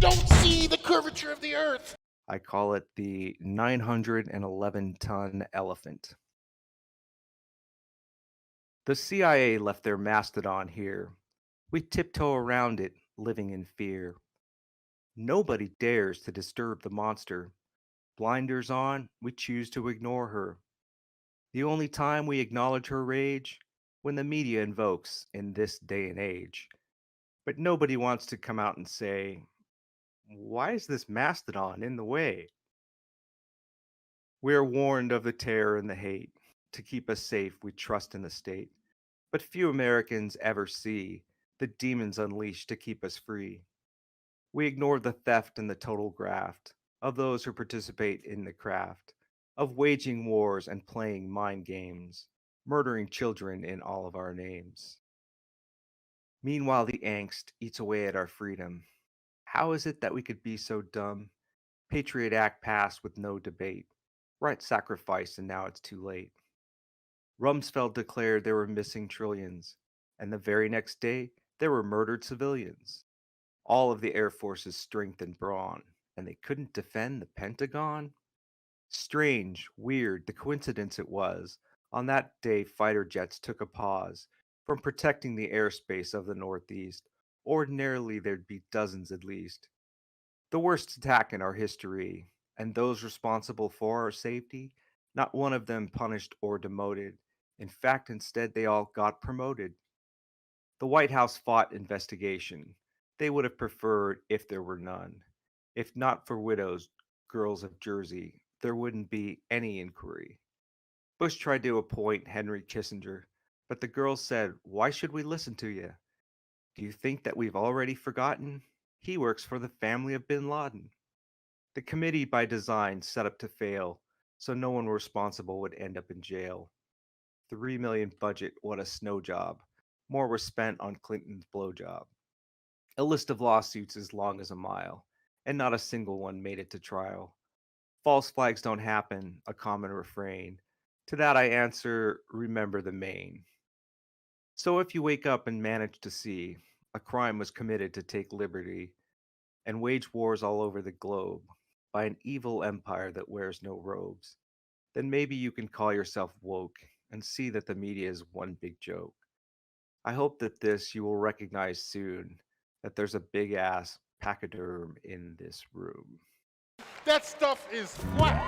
don't see the curvature of the earth. I call it the 911-ton elephant. The CIA left their mastodon here. We tiptoe around it, living in fear. Nobody dares to disturb the monster. Blinders on, we choose to ignore her. The only time we acknowledge her rage, when the media invokes in this day and age. But nobody wants to come out and say, why is this mastodon in the way? We are warned of the terror and the hate. To keep us safe, we trust in the state. But few Americans ever see the demons unleashed to keep us free. We ignore the theft and the total graft of those who participate in the craft of waging wars and playing mind games, murdering children in all of our names. Meanwhile, the angst eats away at our freedom. How is it that we could be so dumb? Patriot Act passed with no debate. Right sacrifice, and now it's too late. Rumsfeld declared there were missing trillions, and the very next day, there were murdered civilians. All of the Air Force's strength and brawn, and they couldn't defend the Pentagon? Strange, weird, the coincidence it was. On that day, fighter jets took a pause from protecting the airspace of the Northeast. Ordinarily, there'd be dozens at least. The worst attack in our history, and those responsible for our safety, not one of them punished or demoted. In fact, instead, they all got promoted. The White House fought investigation. They would have preferred if there were none. If not for widows, girls of Jersey, there wouldn't be any inquiry. Bush tried to appoint Henry Kissinger, but the girls said, why should we listen to you? Do you think that we've already forgotten? He works for the family of bin Laden. The committee by design set up to fail, so no one responsible would end up in jail. 3 million budget, what a snow job. More was spent on Clinton's blowjob. A list of lawsuits as long as a mile, and not a single one made it to trial. False flags don't happen, a common refrain. To that I answer, remember the main. So if you wake up and manage to see a crime was committed to take liberty and wage wars all over the globe by an evil empire that wears no robes, then maybe you can call yourself woke and see that the media is one big joke. I hope that this you will recognize soon that there's a big ass pachyderm in this room. That stuff is whack.